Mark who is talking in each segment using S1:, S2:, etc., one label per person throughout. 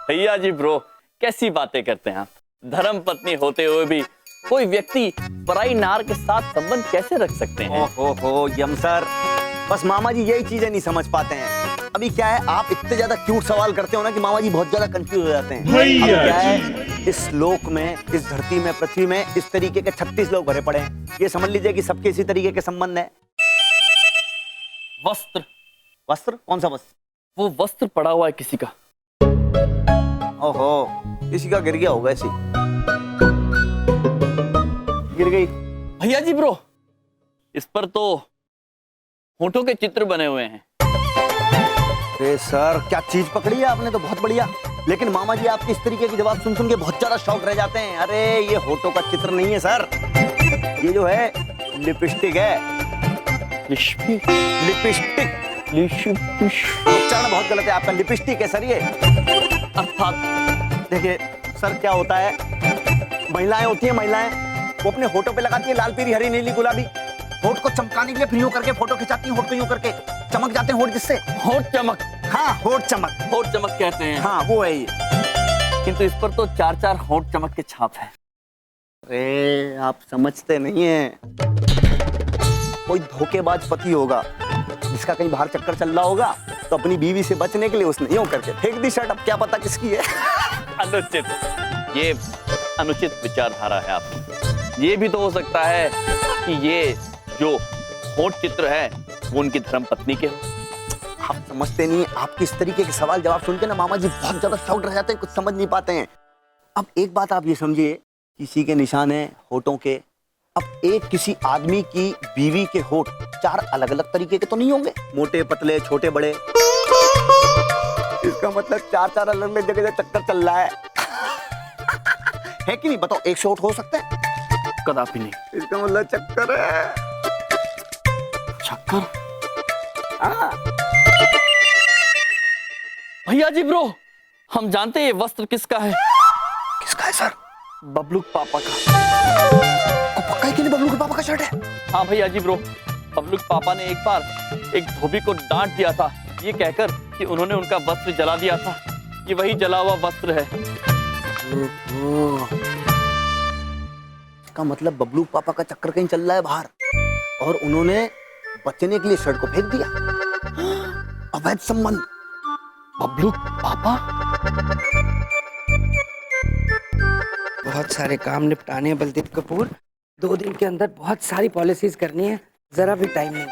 S1: भैया जी ब्रो, कैसी बातें करते हैं आप। धर्म पत्नी होते हुए भी कोई व्यक्ति पराई नार के साथ संबंध कैसे रख सकते हैं?
S2: हो यम सर, बस मामा जी यही चीजें नहीं समझ पाते हैं। अभी क्या है, आप इतने ज्यादा क्यूट सवाल करते हो ना कि मामा जी बहुत ज्यादा कंफ्यूज हो जाते हैं। अब क्या है, इस लोक में, इस धरती में, पृथ्वी में इस तरीके के 36 लोग भरे पड़े हैं। ये समझ लीजिए कि सबके इसी तरीके के संबंध है।
S1: वस्त्र?
S2: वस्त्र? कौन सा वस्त्र?
S1: वो वस्त्र पड़ा हुआ है किसी का।
S2: ओहो, किसी का गिर गया होगा। ऐसी गिर गई।
S1: भैया जी ब्रो, इस पर तो होठों के चित्र बने हुए हैं।
S2: अरे सर, क्या चीज पकड़ी है आपने, तो बहुत बढ़िया। लेकिन मामा जी आपके इस तरीके के जवाब सुन सुन के बहुत ज्यादा शौक रह जाते हैं। अरे ये होठों का चित्र नहीं है सर, ये जो है लिपस्टिक है।
S1: लिपस्टिक?
S2: उच्चारण बहुत गलत है आपका। लिपस्टिक है सर ये।
S1: अर्थात
S2: देखिए सर, क्या होता है, महिलाएं होती हैं, महिलाएं वो अपने होठों पे लगाती है लाल, पीली, हरी, नीली, गुलाबी। होठ को चमकाने के लिए फिर यूं करके फोटो खिंचाती हैं। होठ को यूं करके चमक जाते हैं होठ, जिससे
S1: होठ चमक।
S2: हाँ, होठ चमक।
S1: होठ चमक कहते हैं।
S2: हाँ, वो है ये।
S1: किंतु इस पर तो 4-4 होठ चमक के छाप है।
S2: अरे आप समझते नहीं हैं। कोई धोखेबाज पति होगा जिसका कहीं बाहर चक्कर चल रहा होगा, तो अपनी बीवी से बचने के लिए उसने यूं करके फेंक दी शर्ट। अब क्या पता किसकी है।
S1: अनुचित, ये अनुचित विचारधारा है आपकी। ये भी तो हो सकता है कि ये जो होठ चित्र है वो उनकी धर्म पत्नी के हो।
S2: आप समझते नहीं, आपके इस तरीके के सवाल जवाब सुन के ना मामा जी बहुत ज्यादा शॉक्ड रह जाते हैं, कुछ समझ नहीं पाते हैं। अब एक बात आप ये समझिए, किसी के निशान है होठों के। अब एक किसी आदमी की बीवी के होठ 4 अलग अलग तरीके के तो नहीं होंगे, मोटे, पतले, छोटे, बड़े। इसका मतलब 4-4 अलग अलग जगह चक्कर चल रहा है। है कि नहीं? बताओ, एक से होठ हो सकता है?
S1: कदापि नहीं।
S2: इसका मतलब चक्कर है।
S1: चक्कर?
S2: हाँ।
S1: भैया जी ब्रो, हम जानते हैं ये वस्त्र किसका है।
S2: किसका है सर?
S1: बबलू पापा का।
S2: को पक्का है कि नहीं बबलू के पापा का शर्ट है?
S1: हाँ भैया जी ब्रो, बबलू के पापा ने एक बार एक धोबी को डांट दिया था, ये कहकर कि उन्होंने उनका वस्त्र जला दिया था। ये वही जला हुआ वस्त्र है।
S2: इसका मतलब बबलू पापा का चक्कर कहीं चल रहा है बाहर, और उन्होंने बचने के लिए शर्ट को फेंक दिया। अवैध संबंध।
S1: बबलू पापा?
S3: बहुत सारे काम निपटाने हैं बलदेव कपूर। 2 दिन के अंदर बहुत सारी पॉलिसीज करनी है, जरा भी टाइम नहीं।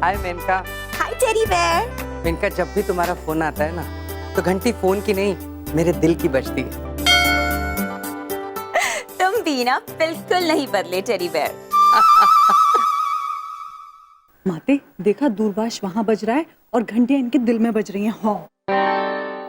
S3: हाय मेनका।
S4: हाय टेडी बेयर।
S3: मेनका, जब भी तुम्हारा फोन आता है ना, तो घंटी फोन की नहीं, मेरे दिल की बजती है।
S4: तुम भी ना बिल्कुल नहीं बदले टेडी बेयर।
S5: माते, देखा दूरभाष वहाँ बज रहा है और घंटियां इनके दिल में बज रही हैं। हो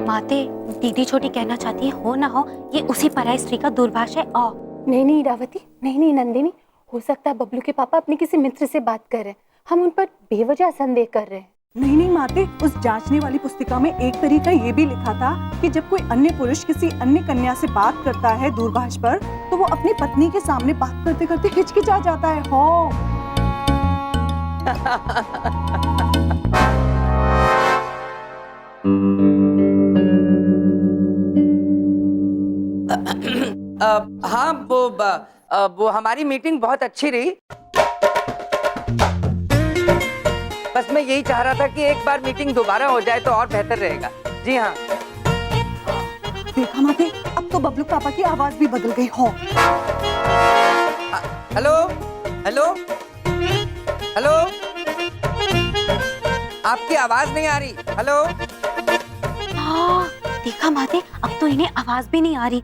S6: माते, दीदी छोटी कहना चाहती है, हो ना हो ये उसी पराई स्त्री का दूरभाष है। ओ
S7: नहीं रावती, नहीं नंदिनी, हो सकता है बबलू के पापा अपने किसी मित्र से बात कर रहे हैं। हम उन पर बेवजह संदेह कर रहे हैं।
S5: नहीं माते, उस जांचने वाली पुस्तिका में एक तरीका ये भी लिखा था कि जब कोई अन्य पुरुष किसी अन्य कन्या से बात करता है दूरभाष पर, तो वो अपनी पत्नी के सामने बात करते करते हिचकिचा जाता है। हो
S3: हाँ, वो हमारी मीटिंग बहुत अच्छी रही। बस मैं यही चाह रहा था कि एक बार मीटिंग दोबारा हो जाए तो और बेहतर रहेगा। जी हाँ।
S5: देखा माते, अब तो बबलू पापा की आवाज भी बदल गई। हो
S3: हेलो हेलो हेलो, आपकी आवाज नहीं आ रही। हेलो।
S6: हाँ, देखा माते, अब तो इन्हें आवाज भी नहीं आ रही।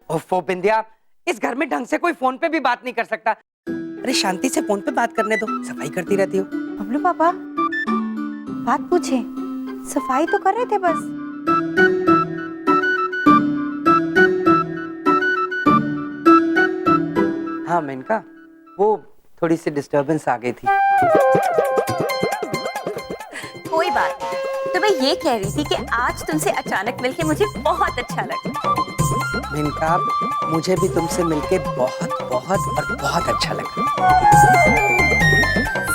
S3: ओफो बिंदिया, इस घर में ढंग से कोई फोन पे भी बात नहीं कर सकता। अरे शांति से फोन पे बात करने दो, सफाई करती रहती हो।
S7: बबलू पापा बात पूछे, सफाई तो कर रहे थे बस।
S3: हाँ मेनका, वो थोड़ी सी डिस्टरबेंस आ गई थी।
S4: कोई बात नहीं, तो मैं ये कह रही थी कि आज तुमसे अचानक मिलके मुझे बहुत अच्छा लगा।
S3: मेनका, मुझे भी तुमसे मिलके बहुत बहुत और बहुत अच्छा लगा।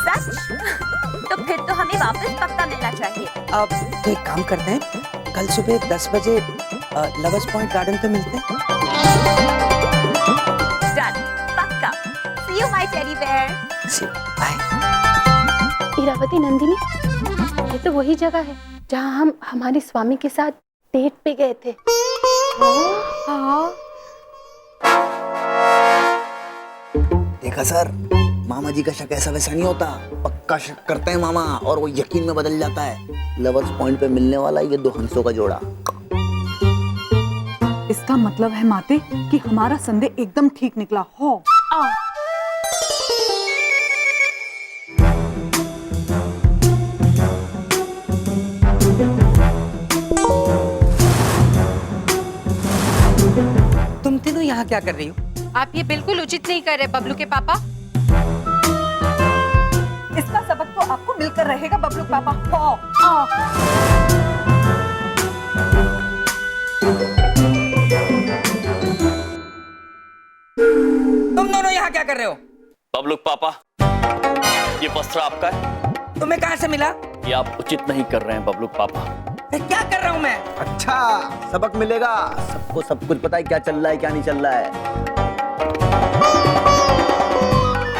S4: सच? तो फिर तो हमें वापस पक्का मिलना चाहिए।
S3: अब तो एक काम करते हैं, कल सुबह 10 बजे लवर्स पॉइंट गार्डन पे मिलते हैं।
S4: डन, पक्का। See you my teddy bear।
S3: Bye.
S7: Iravati, Nandini, ये तो वही जगह है जहाँ हम हमारे स्वामी के साथ डेट पे गए थे। हाँ।
S2: देखा सर, मामा जी का शक ऐसा वैसा नहीं होता, पक्का शक करते हैं मामा और वो यकीन में बदल जाता है। लवर्स पॉइंट पे मिलने वाला ये दो हंसों का जोड़ा।
S5: इसका मतलब है माते कि हमारा संदेह एकदम ठीक निकला हो।
S3: तुम तीनों यहाँ क्या कर रही हो?
S6: आप ये बिल्कुल उचित नहीं कर रहे बबलू के पापा।
S5: इसका सबक तो आपको मिलकर रहेगा बबलू पापा। हो।
S3: तुम दोनों यहाँ क्या कर रहे हो?
S1: बबलूक पापा, ये वस्त्र आपका है?
S3: तुम्हें कहाँ से मिला?
S1: ये आप उचित नहीं कर रहे हैं बबलूक पापा।
S3: क्या कर रहा हूँ मैं?
S2: अच्छा, सबक मिलेगा। सबको सब कुछ पता है क्या चल रहा है क्या नहीं चल रहा है।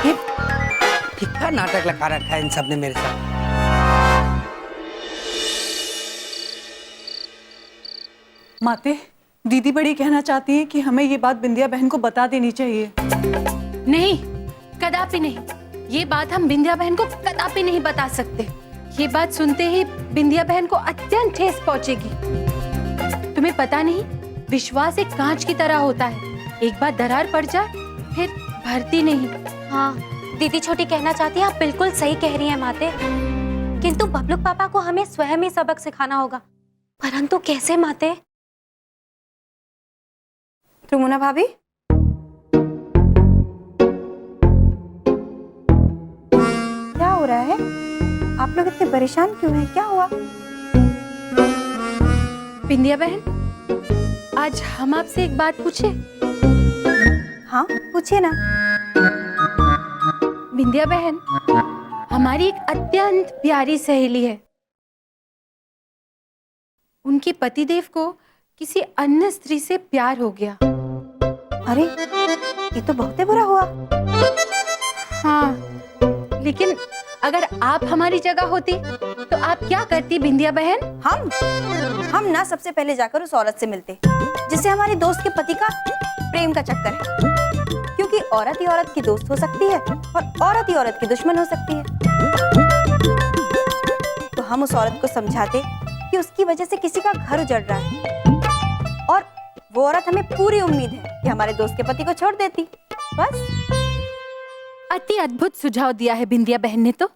S3: ये कितना नाटक लगा रखा है इन सब ने मेरे साथ।
S5: माते, दीदी बड़ी कहना चाहती है कि हमें ये बात बिंदिया बहन को बता देनी चाहिए।
S6: नहीं, कदापि नहीं। ये बात हम बिंदिया बहन को कदापि नहीं बता सकते। ये बात सुनते ही बिंदिया बहन को अत्यंत ठेस पहुंचेगी। तुम्हें पता नहीं, विश्वास एक कांच की तरह होता है, एक बार दरार पड़ जाए फिर भरती नहीं। हाँ, दीदी छोटी कहना चाहती है, आप बिल्कुल सही कह रही हैं माते। किंतु बबलूक पापा को हमें स्वयं ही सबक सिखाना होगा। परंतु कैसे माते?
S4: रुमुना भाभी, क्या हो रहा है? आप लोग इतने परेशान क्यों हैं? क्या हुआ?
S6: बिंदिया बहन, आज हम आपसे एक बात पूछे?
S4: हाँ, पूछिए ना।
S6: बिंदिया बहन, हमारी एक अत्यंत प्यारी सहेली है। उनके पतिदेव को किसी अन्य स्त्री से प्यार हो गया।
S4: अरे, ये तो बहुत ही बुरा हुआ।
S6: हाँ, लेकिन अगर आप हमारी जगह होती तो आप क्या करती बिंदिया बहन?
S4: हम ना सबसे पहले जाकर उस औरत से मिलते जिससे हमारे दोस्त के पति का प्रेम का चक्कर है, क्योंकि औरत ही औरत की दोस्त हो सकती है और औरत ही औरत की दुश्मन हो सकती है। तो हम उस औरत को समझाते कि उसकी वजह से किसी का घर उजड़ रहा है और वो औरत, हमें पूरी उम्मीद है कि हमारे दोस्त के पति को छोड़ देती। बस।
S6: अति अद्भुत सुझाव दिया है बिंदिया बहन ने। तो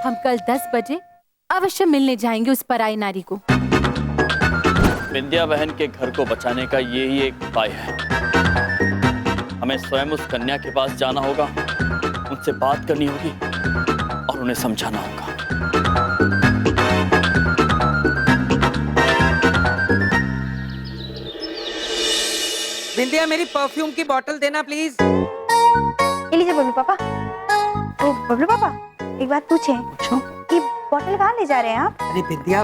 S6: हम कल 10 बजे अवश्य मिलने जाएंगे उस पराई नारी को।
S1: बिंदिया बहन के घर को बचाने का यही एक उपाय है। हमें स्वयं उस कन्या के पास जाना होगा, उनसे बात करनी होगी और उन्हें समझाना होगा।
S3: बिंदिया, मेरी परफ्यूम की बोतल देना प्लीज।
S4: ये लीजिए बबलू पापा। ओ बबलू पापा, एक बात पूछें?
S3: पूछो।
S4: ये बोतल कहाँ ले जा रहे हैं आप?
S3: अरे बिंदिया,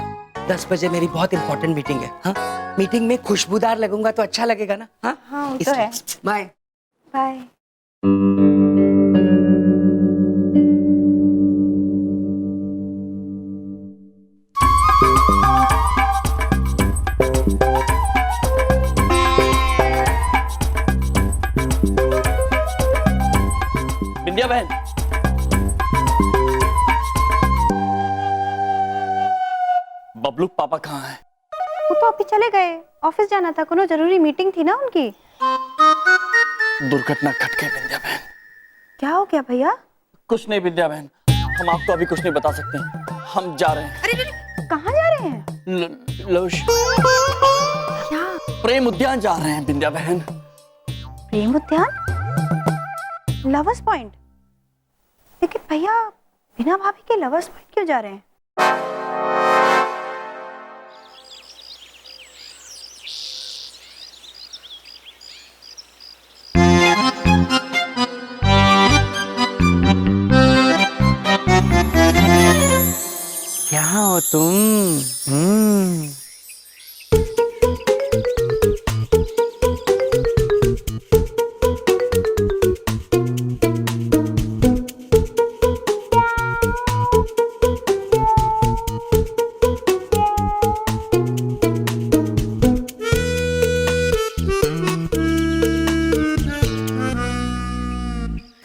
S3: 10 बजे मेरी बहुत इंपॉर्टेंट मीटिंग है। हाँ, मीटिंग में खुशबूदार लगूंगा तो अच्छा लगेगा ना? हाँ,
S4: हाँ, वो तो है।
S3: बाय।
S4: बाय।
S1: बिंदिया बहन, बबलूक पापा कहाँ हैं?
S4: वो तो अभी चले गए, ऑफिस जाना था, कोनो जरूरी मीटिंग थी ना उनकी।
S1: दुर्घटना घट गई बिंदिया बहन।
S4: क्या हो गया भैया?
S1: कुछ नहीं बिंदिया बहन, हम आपको अभी कुछ नहीं बता सकते। हम जा रहे हैं।
S4: अरे कहाँ जा रहे हैं? क्या?
S1: प्रेम उद्यान जा रहे हैं बिंदिया बहन।
S4: प्रेम उद्यान? Lovers point? लेकिन भैया, बिना भाभी के लवर्स पॉइंट क्यों जा रहे हैं?
S3: क्या हो तुम?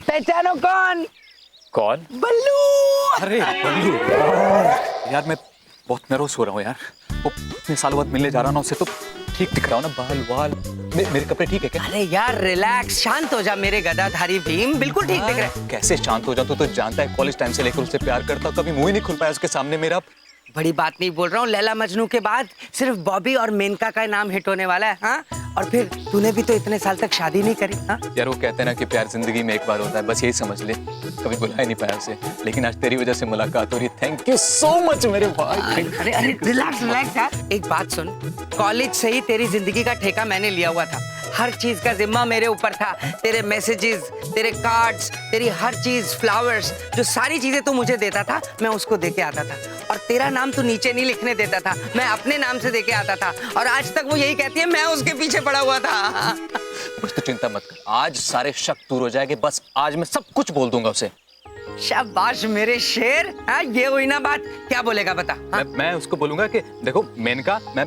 S3: पहचानो कौन?
S8: कौन?
S3: बल्लू।
S8: अरे बल्लू यार मैं बहुत नर्वस हो रहा हूँ यार। वो इतने सालों बाद मिलने जा रहा हूँ ना उससे, तो ठीक दिख रहा हूँ ना, बाल वाल मेरे कपड़े ठीक है क्या?
S3: अरे यार रिलैक्स, शांत हो जा मेरे गदाधारी भीम, बिल्कुल ठीक दिख रहा है।
S8: कैसे शांत हो जाऊँ? तो जानता है कॉलेज टाइम से लेकर उससे प्यार करता हूँ, कभी मुंह ही नहीं खुल पाया उसके सामने मेरा।
S3: बड़ी बात नहीं बोल रहा हूँ, लैला मजनू के बाद सिर्फ बॉबी और मेनका का नाम हिट होने वाला है। हाँ, और फिर तूने भी तो इतने साल तक शादी नहीं करी। हाँ
S8: यार वो कहते हैं ना कि प्यार जिंदगी में एक बार होता है, बस यही समझ ले। कभी बुला ही नहीं पाया उसे, लेकिन आज तेरी वजह से मुलाकात हो रही है। थैंक यू सो मच मेरे भाई।
S3: अरे अरे रिलैक्स रिलैक्स यार। एक बात सुन, कॉलेज से ही तेरी जिंदगी का ठेका मैंने लिया हुआ था। हर चीज का जिम्मा मेरे ऊपर था। तेरे मैसेजेस, तेरे कार्ड्स, तेरी हर चीज, फ्लावर्स, जो सारी चीजें तू मुझे देता था मैं उसको देके आता था। और तेरा नाम तू नीचे नहीं लिखने देता था, मैं अपने नाम से देके आता था। और आज तक वो यही कहती है मैं उसके पीछे पड़ा हुआ था।
S8: कुछ तो चिंता मत कर, आज सारे शक दूर हो जाएंगे। बस आज मैं सब कुछ बोल दूंगा उसे।
S3: शाबाश मेरे शेर। हाँ ये हुई ना बात, क्या बोलेगा बता? हाँ?
S8: मैं उसको बोलूंगा कि देखो मेनका, मैं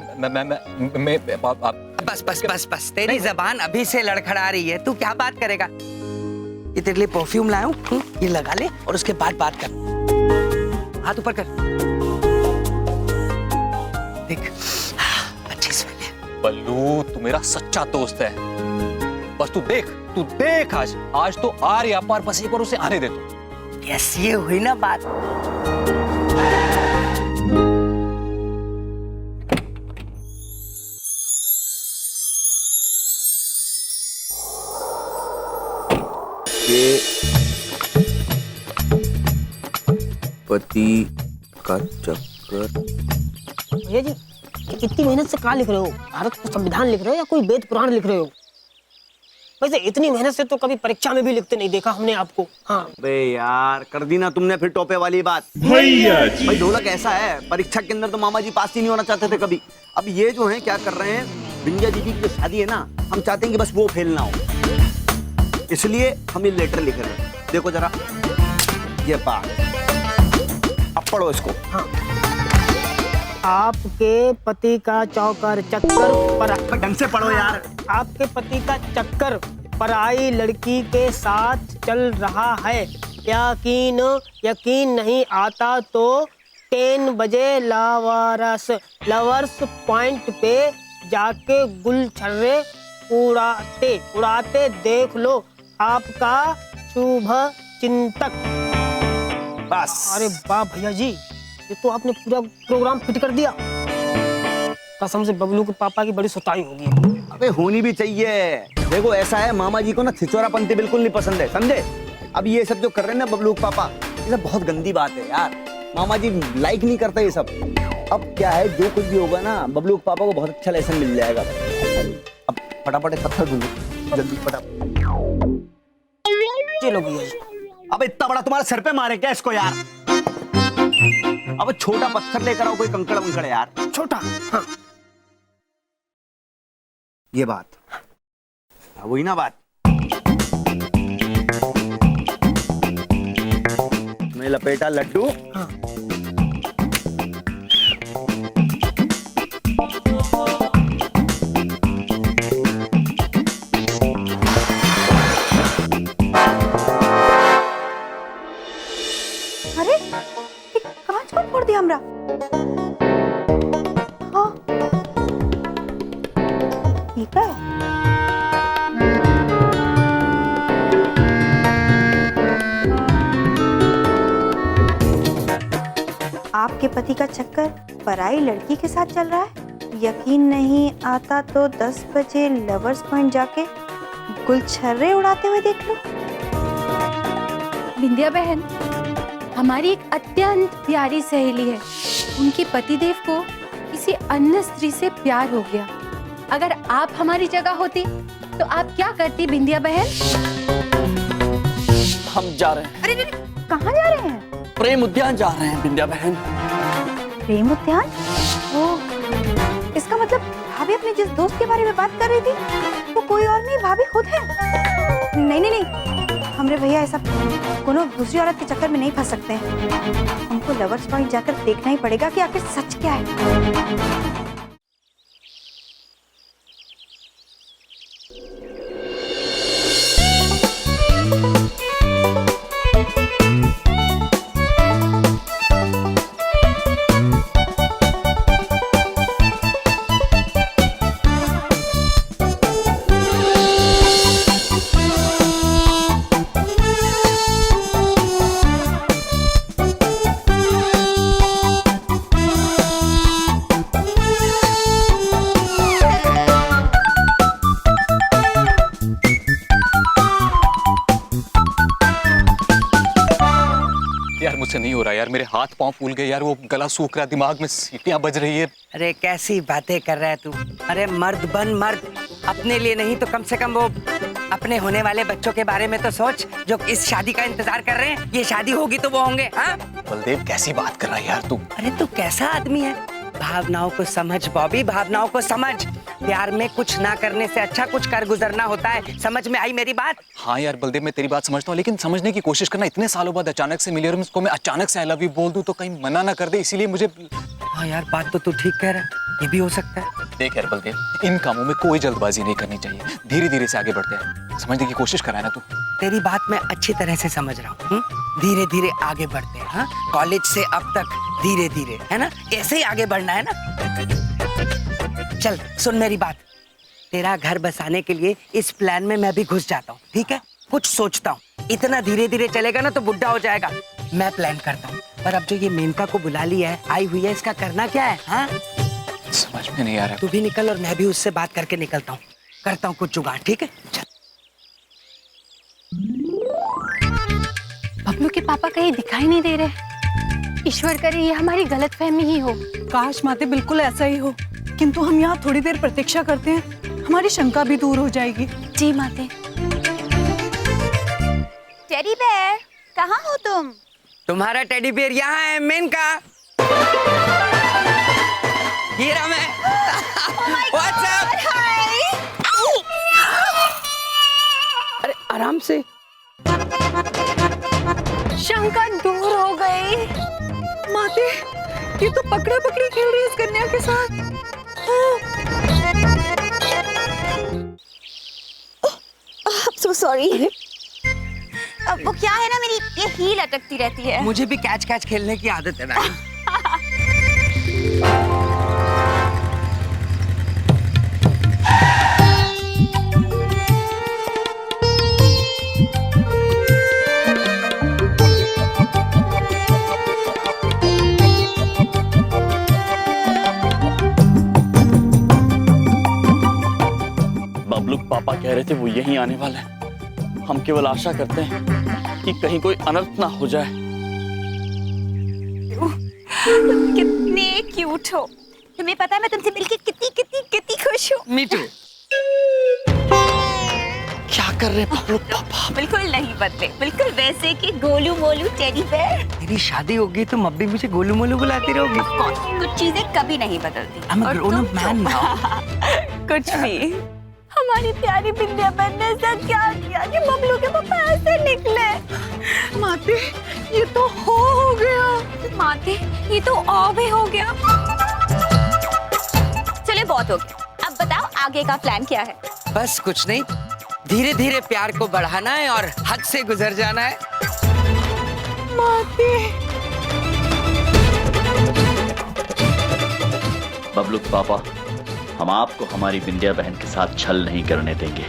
S3: बस बस बस बस, तेरी जबान अभी से लड़खड़ा रही है। तू क्या बात करेगा? ये तेरे लिए परफ्यूम लाया हूँ, ये लगा ले और उसके बाद बात कर। हाथ ऊपर कर, देख अच्छी स्मेल है।
S8: बल्लू तू मेरा सच्चा दोस्त है, बस तू देख आज तो आर या पार, बस एक बार उसे आने दे तू।
S3: यस, ये हुई ना बात।
S2: ये पति का चक्कर।
S9: भैया जी, इतनी मेहनत से कहाँ लिख रहे हो? भारत का संविधान लिख रहे हो या कोई वेद पुराण लिख रहे हो? वैसे इतनी मेहनत से तो कभी परीक्षा में भी लिखते नहीं देखा हमने आपको। हाँ
S2: बे यार, कर दी ना तुमने फिर टोपे वाली बात। भाई ढोलक ऐसा है, परीक्षा के अंदर तो मामा जी पास ही नहीं होना चाहते थे कभी। अब ये जो है क्या कर रहे हैं, बिंदिया दीदी की जो शादी है ना, हम चाहते हैं कि बस वो फेल ना हो, इसलिए हम ये लेटर लिख रहे हैं। देखो जरा ये बात, अब पढ़ो इसको।
S9: हाँ, आपके पति का चौकर चक्कर पर
S2: ढंग से पढ़ो यार।
S9: आपके पति का चक्कर पराई लड़की के साथ चल रहा है। यकीन नहीं आता तो 10 बजे लवर्स पॉइंट पे जाके गुलछर्रे उड़ाते देख लो आपका शुभ चिंतक।
S2: बस।
S9: अरे वाह भैया जी, ये तो आपने पूरा प्रोग्राम फिट कर दिया। कसम से बबलू के पापा की बड़ी सुताई होगी।
S2: अबे होनी भी चाहिए। देखो ऐसा है, मामा जी को ना छिचोरापंती बिल्कुल नहीं पसंद है, समझे? अब ये सब जो कर रहे हैं ना बबलू के पापा, ये सब बहुत गंदी बात है यार। मामा जी लाइक नहीं करते ये सब। अब क्या है, जो कुछ भी होगा ना, बबलू के पापा को बहुत अच्छा लेसन मिल जाएगा। अब फटाफट एक पत्थर ढूंढो जल्दी, फटाफट।
S9: चलो भैया जी।
S2: अब इतना बड़ा तुम्हारे सर पे मारे क्या इसको यार? अब छोटा पत्थर लेकर आओ, कोई कंकड़ वंकड़ यार।
S9: छोटा। हाँ
S2: ये बात, वही ना बात। मैं लपेटा लड्डू।
S9: हाँ।
S4: अरे ये कांच कौन फोड़ दिया हमरा? हाँ ठीक है। आपके पति का चक्कर पराई लड़की के साथ चल रहा है। यकीन नहीं आता तो 10 बजे लवर्स पॉइंट जाके गुलछर्रे उड़ाते हुए देख लो।
S6: बिंदिया बहन, हमारी एक अत्यंत प्यारी सहेली है, उनके पतिदेव को किसी अन्य स्त्री से प्यार हो गया। अगर आप हमारी जगह होती तो आप क्या करती बिंदिया बहन?
S1: हम जा रहे हैं,
S4: अरे कहाँ जा रहे हैं?
S1: प्रेम उद्यान जा रहे हैं बिंदिया बहन।
S4: प्रेम उद्यान? ओह, इसका मतलब भाभी अपने जिस दोस्त के बारे में बात कर रही थी वो कोई और नहीं, भाभी खुद है। नहीं नहीं नहीं, हमरे भैया ऐसा कोनो दूसरी औरत के चक्कर में नहीं फंस सकते हैं। हमको लवर्स पॉइंट जाकर देखना ही पड़ेगा कि आखिर सच क्या है।
S8: यार मुझसे नहीं हो रहा यार, मेरे हाथ पांव फूल गए यार, वो गला सूख रहा, दिमाग में सीटियां बज रही है।
S3: अरे कैसी बातें कर रहा है तू? अरे मर्द बन मर्द, अपने लिए नहीं तो कम से कम वो अपने होने वाले बच्चों के बारे में तो सोच, जो इस शादी का इंतजार कर रहे हैं। ये शादी होगी तो वो होंगे। हाँ
S8: बलदेव कैसी बात कर रहा है यार तू?
S3: अरे तू कैसा आदमी है? भावनाओं को समझ बॉबी, भावनाओं को समझ। प्यार में कुछ ना करने से अच्छा कुछ कर गुजरना होता है। समझ में आई मेरी बात?
S8: हाँ यार बलदेव, मैं तेरी बात समझता हूँ, लेकिन समझने की कोशिश करना। इतने सालों बाद अचानक से मिली और उसको मैं अचानक से आई लव यू बोल दूं तो कहीं मना ना कर दे, इसीलिए मुझे।
S3: हाँ यार बात तो तू ठीक कह रहा है, ये भी हो सकता है।
S8: देख यार बलदेव, इन कामों में कोई जल्दबाजी नहीं करनी चाहिए, धीरे धीरे से आगे बढ़ते हैं। समझने की कोशिश करा ना तू।
S3: तेरी बात मैं अच्छी तरह से समझ रहा हूँ। धीरे धीरे आगे बढ़ते हैं। हाँ कॉलेज से अब तक धीरे धीरे, है ना? ऐसे ही आगे बढ़ना है ना। चल सुन मेरी बात, तेरा घर बसाने के लिए इस प्लान में मैं भी घुस जाता हूँ, ठीक है? कुछ सोचता हूँ, इतना धीरे धीरे चलेगा ना तो बुढ़ा हो जाएगा। मैं प्लान करता हूँ, पर अब जो ये मेनका को बुला लिया है, आई हुई है, इसका करना क्या है? हाँ
S8: समझ में नहीं आ रहा।
S3: तू भी निकल और मैं भी उससे बात करके निकलता हूँ, करता हूँ कुछ जुगाड़, ठीक है? चल।
S6: बबलू के पापा कहीं दिखाई नहीं दे रहे। ईश्वर करे ये हमारी गलतफहमी ही हो।
S5: काश माते बिल्कुल ऐसा ही हो, किंतु हम यहाँ थोड़ी देर प्रतीक्षा करते हैं, हमारी शंका भी दूर हो जाएगी।
S6: जी माते।
S4: टेडी बेयर, कहाँ हो तुम?
S3: तुम्हारा टेडी बियर यहाँ है मेनका। ये रहा मैं। What's up? अरे आराम से।
S6: शंका दूर हो गई।
S5: माते, ये तो पकड़ा पकड़ी खेल रही है इस कन्या के साथ।
S4: So sorry. अब वो क्या है ना, मेरी ये हील अटकती रहती है।
S3: मुझे भी कैच कैच खेलने की आदत है मैडम।
S1: बबलू पापा कह रहे थे वो यहीं आने वाले हैं। हम केवल आशा करते हैं कि कहीं कोई अनर्थ ना हो जाए।
S4: कितने क्यूट हो। तुम्हें पता है मैं तुमसे मिलके कितनी कितनी कितनी खुश हूँ।
S3: Me too.
S1: क्या कर रहे हैं बबलू पापा?
S4: बिल्कुल नहीं बदले, बिल्कुल वैसे कि गोलू मोलू टेडी बेयर।
S3: तेरी शादी होगी तो अब भी मुझे गोलू मोलू बुलाती रहोगी।
S4: कुछ चीजें कभी नहीं बदलती।
S3: I'm a grown up man now.
S4: कुछ भी। हमारी प्यारी बिंदिया बहन ने ऐसा क्या किया कि बबलू के पापा ऐसे निकले?
S5: माते, ये तो हो गया।
S4: माते, ये तो और भी हो गया। चले बहुत हो गया, अब बताओ आगे का प्लान क्या है?
S3: बस कुछ नहीं, धीरे धीरे प्यार को बढ़ाना है और हद से गुजर जाना है।
S5: माते,
S1: बबलू पापा, हम आपको हमारी बिंदिया बहन के साथ छल नहीं करने देंगे।